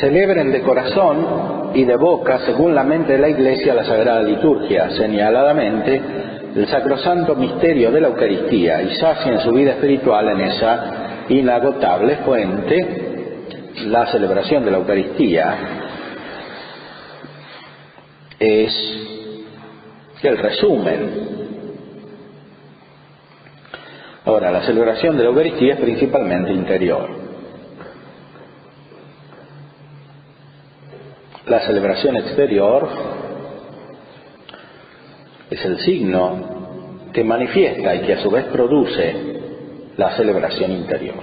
Celebren de corazón y de boca, según la mente de la Iglesia, la Sagrada Liturgia, señaladamente el sacrosanto misterio de la Eucaristía, y sacien su vida espiritual en esa inagotable fuente. La celebración de la Eucaristía es el resumen. Ahora, la celebración de la Eucaristía es principalmente interior. La celebración exterior es el signo que manifiesta y que a su vez produce la celebración interior,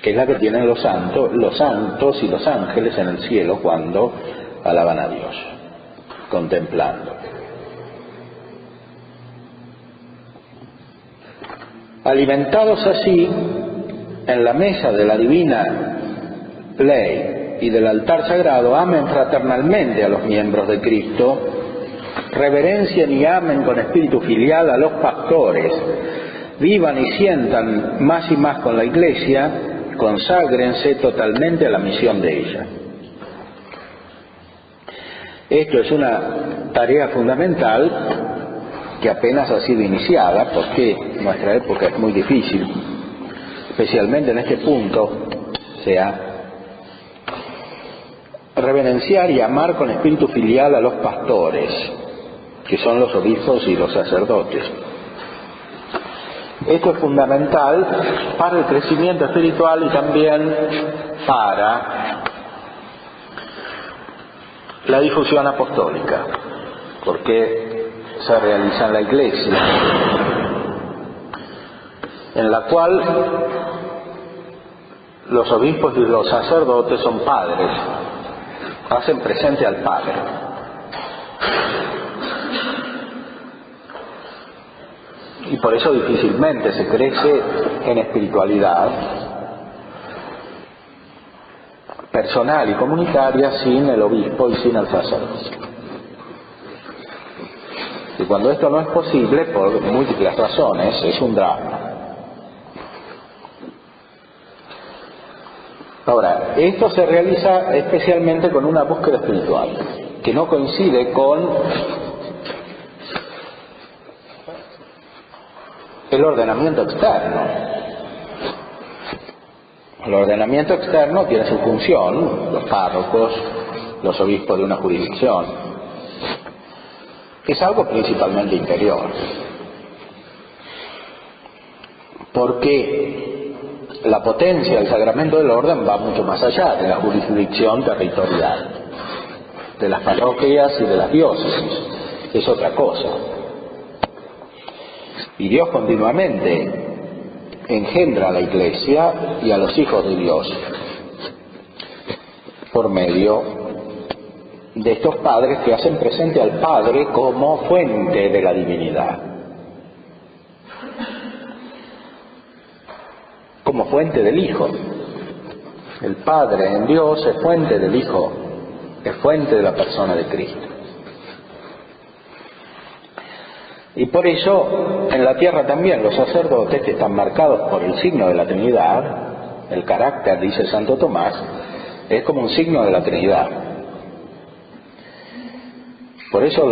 que es la que tienen los santos y los ángeles en el cielo cuando alaban a Dios, contemplando. Alimentados así en la mesa de la divina ley y del altar sagrado, amen fraternalmente a los miembros de Cristo reverencien y amen con espíritu filial a los pastores, vivan y sientan más y más con la Iglesia, conságrense totalmente a la misión de ella. Esto es una tarea fundamental que apenas ha sido iniciada, porque nuestra época es muy difícil, especialmente en este punto, o sea, reverenciar y amar con espíritu filial a los pastores, que son los obispos y los sacerdotes. Esto es fundamental para el crecimiento espiritual y también para la difusión apostólica, porque se realiza en la Iglesia, en la cual los obispos y los sacerdotes son padres, hacen presente al Padre. Y por eso difícilmente se crece en espiritualidad personal y comunitaria sin el obispo y sin el sacerdote. Y cuando esto no es posible, por múltiples razones, es un drama. Ahora, esto se realiza especialmente con una búsqueda espiritual, que no coincide con el ordenamiento externo. El ordenamiento externo tiene su función, los párrocos, los obispos de una jurisdicción. Es algo principalmente interior, porque la potencia del sacramento del orden va mucho más allá de la jurisdicción territorial, de las parroquias y de las diócesis. Es otra cosa. Y Dios continuamente engendra a la Iglesia y a los hijos de Dios por medio de estos padres que hacen presente al Padre como fuente de la divinidad, como fuente del Hijo. El Padre en Dios es fuente del Hijo, es fuente de la persona de Cristo. Y por eso en la tierra también los sacerdotes, que están marcados por el signo de la Trinidad, el carácter, dice Santo Tomás, es como un signo de la Trinidad. Por eso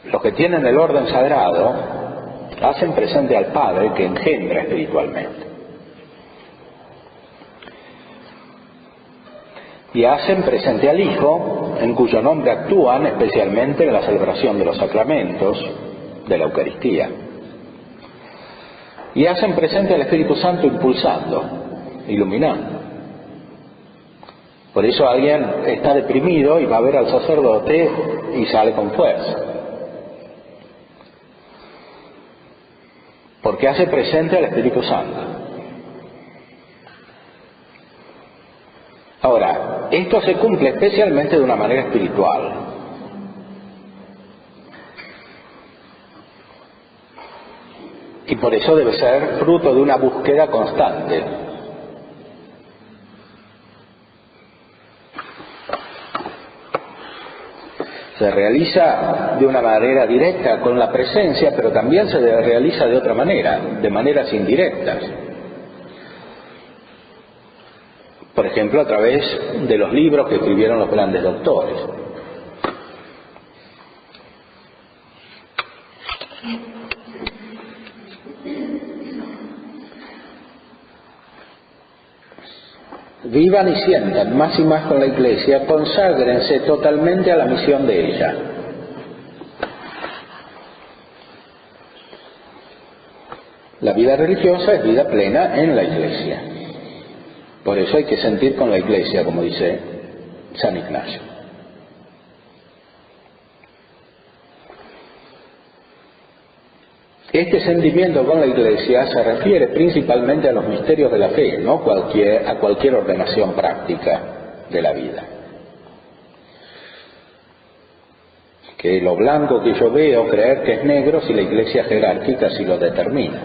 los que tienen el orden sagrado hacen presente al Padre que engendra espiritualmente. Y hacen presente al Hijo, en cuyo nombre actúan especialmente en la celebración de los sacramentos, de la Eucaristía. Y hacen presente al Espíritu Santo impulsando, iluminando. Por eso alguien está deprimido y va a ver al sacerdote y sale con fuerza. Porque hace presente al Espíritu Santo. Ahora, esto se cumple especialmente de una manera espiritual. Y por eso debe ser fruto de una búsqueda constante. Se realiza de una manera directa con la presencia, pero también se realiza de otra manera, de maneras indirectas. Por ejemplo, a través de los libros que escribieron los grandes doctores. Vivan y sientan más y más con la Iglesia, conságrense totalmente a la misión de ella. La vida religiosa es vida plena en la Iglesia. Por eso hay que sentir con la Iglesia, como dice San Ignacio. Este sentimiento con la Iglesia se refiere principalmente a los misterios de la fe, no a cualquier ordenación práctica de la vida. Que lo blanco que yo veo, creer que es negro si la Iglesia jerárquica así lo determina.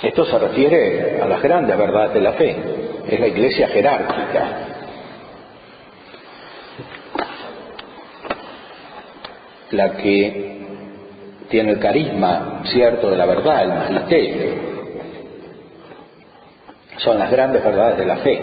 Esto se refiere a las grandes verdades de la fe. Es la iglesia jerárquica. La que tiene el carisma cierto de la verdad, el magisterio. Son las grandes verdades de la fe.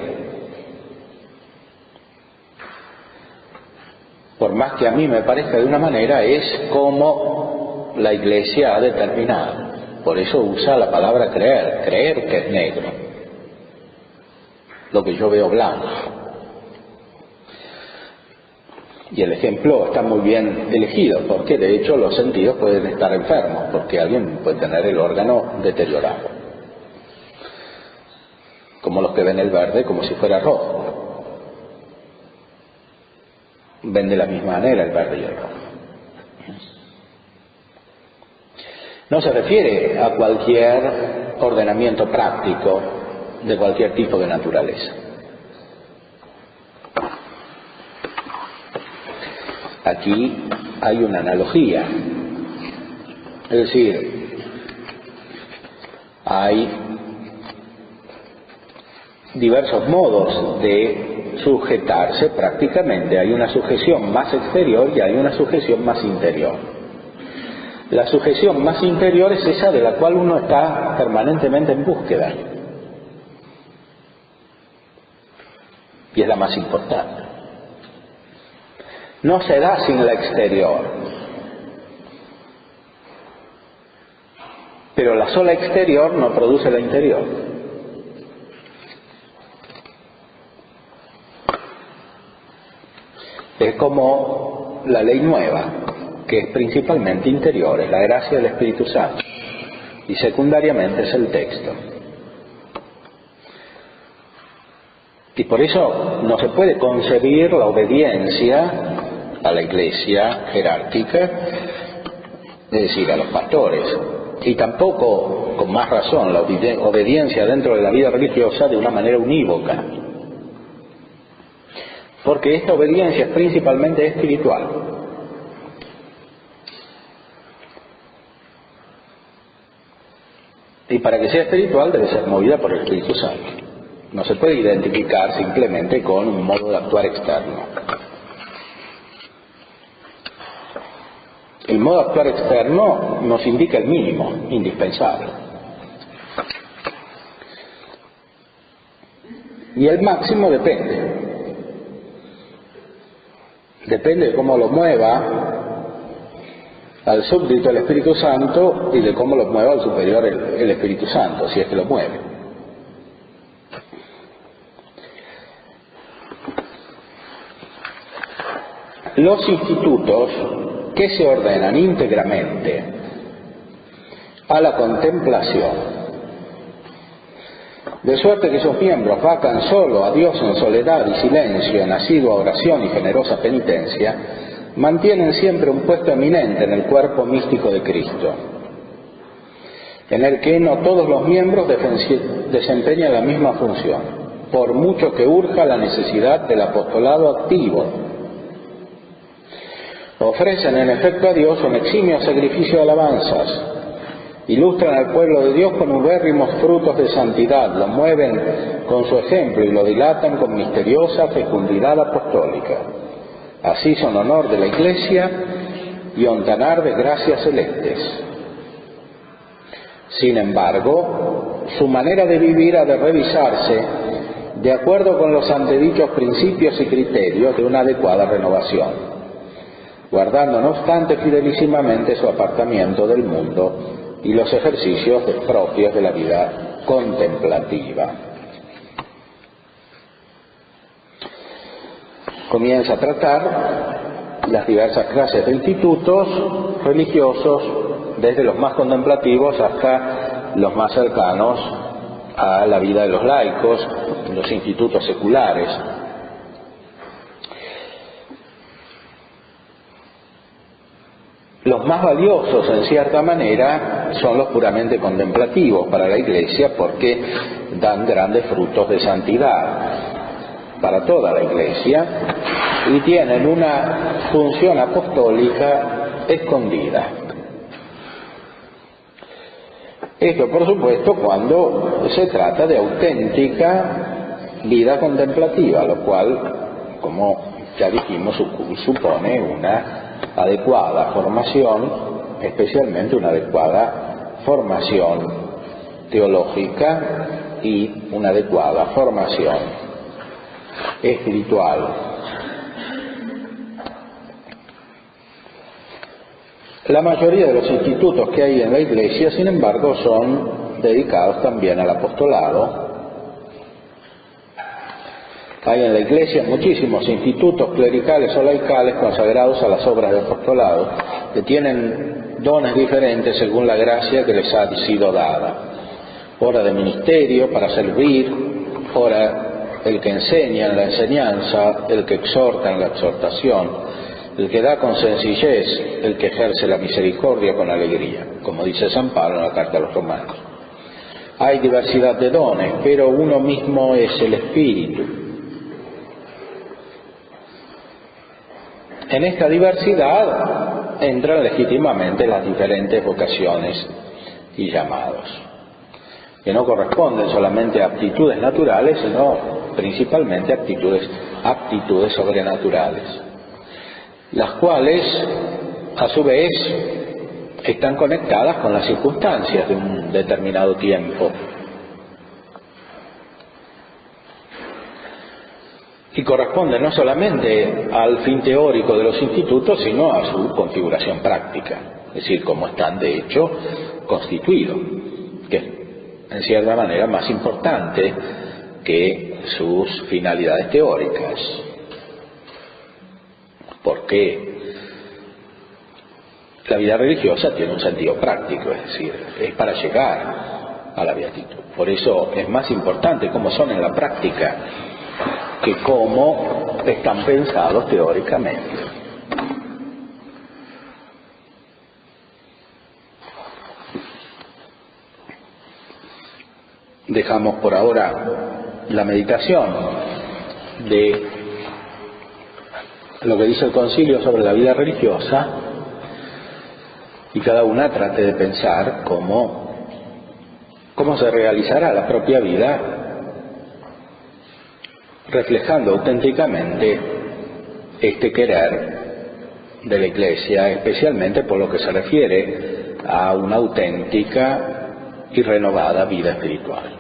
Por más que a mí me parezca de una manera, es como la iglesia ha determinado. Por eso usa la palabra creer, creer que es negro, lo que yo veo blanco. Y el ejemplo está muy bien elegido, porque de hecho los sentidos pueden estar enfermos, porque alguien puede tener el órgano deteriorado, como los que ven el verde como si fuera rojo. Ven de la misma manera el verde y el rojo. No se refiere a cualquier ordenamiento práctico de cualquier tipo de naturaleza. Aquí hay una analogía, es decir, hay diversos modos de sujetarse prácticamente. Hay una sujeción más exterior y hay una sujeción más interior. La sujeción más interior es esa de la cual uno está permanentemente en búsqueda. Y es la más importante. No se da sin la exterior. Pero la sola exterior no produce la interior. Es como la ley nueva, que es principalmente interior, es la gracia del Espíritu Santo, y secundariamente es el texto. Y por eso no se puede concebir la obediencia a la iglesia jerárquica, es decir, a los pastores, y tampoco, con más razón, la obediencia dentro de la vida religiosa de una manera unívoca, porque esta obediencia es principalmente espiritual. Y para que sea espiritual debe ser movida por el Espíritu Santo. No se puede identificar simplemente con un modo de actuar externo. El modo de actuar externo nos indica el mínimo, indispensable. Y el máximo depende. Depende de cómo lo mueva al súbdito el Espíritu Santo y de cómo lo mueva al superior el Espíritu Santo, si es que lo mueve. Los institutos que se ordenan íntegramente a la contemplación, de suerte que sus miembros vacan solo a Dios en soledad y silencio, en asidua oración y generosa penitencia, mantienen siempre un puesto eminente en el cuerpo místico de Cristo, en el que no todos los miembros desempeñan la misma función, por mucho que urja la necesidad del apostolado activo. Ofrecen en efecto a Dios un eximio sacrificio de alabanzas, ilustran al pueblo de Dios con ubérrimos frutos de santidad, lo mueven con su ejemplo y lo dilatan con misteriosa fecundidad apostólica. Así son honor de la Iglesia y hontanar de gracias celestes. Sin embargo, su manera de vivir ha de revisarse de acuerdo con los antedichos principios y criterios de una adecuada renovación, guardando no obstante fidelísimamente su apartamiento del mundo y los ejercicios propios de la vida contemplativa. Comienza a tratar las diversas clases de institutos religiosos, desde los más contemplativos hasta los más cercanos a la vida de los laicos, los institutos seculares. Los más valiosos, en cierta manera, son los puramente contemplativos para la Iglesia, porque dan grandes frutos de santidad para toda la Iglesia y tienen una función apostólica escondida. Esto, por supuesto, cuando se trata de auténtica vida contemplativa, lo cual, como ya dijimos, supone una adecuada formación, especialmente una adecuada formación teológica y una adecuada formación espiritual. La mayoría de los institutos que hay en la Iglesia, sin embargo, son dedicados también al apostolado. Hay en la Iglesia muchísimos institutos clericales o laicales consagrados a las obras de apostolado, que tienen dones diferentes según la gracia que les ha sido dada. Hora de ministerio para servir, hora el que enseña en la enseñanza, el que exhorta en la exhortación, el que da con sencillez, el que ejerce la misericordia con alegría, como dice San Pablo en la carta a los Romanos. Hay diversidad de dones, pero uno mismo es el Espíritu. En esta diversidad entran legítimamente las diferentes vocaciones y llamados, que no corresponden solamente a aptitudes naturales, sino principalmente a aptitudes sobrenaturales, las cuales, a su vez, están conectadas con las circunstancias de un determinado tiempo. Y corresponden no solamente al fin teórico de los institutos, sino a su configuración práctica, es decir, cómo están de hecho constituidos, que es en cierta manera más importante que sus finalidades teóricas. Porque la vida religiosa tiene un sentido práctico, es decir, es para llegar a la beatitud. Por eso es más importante cómo son en la práctica que cómo están pensados teóricamente. Dejamos por ahora la meditación de lo que dice el concilio sobre la vida religiosa y cada una trate de pensar cómo se realizará la propia vida reflejando auténticamente este querer de la Iglesia, especialmente por lo que se refiere a una auténtica y renovada vida espiritual.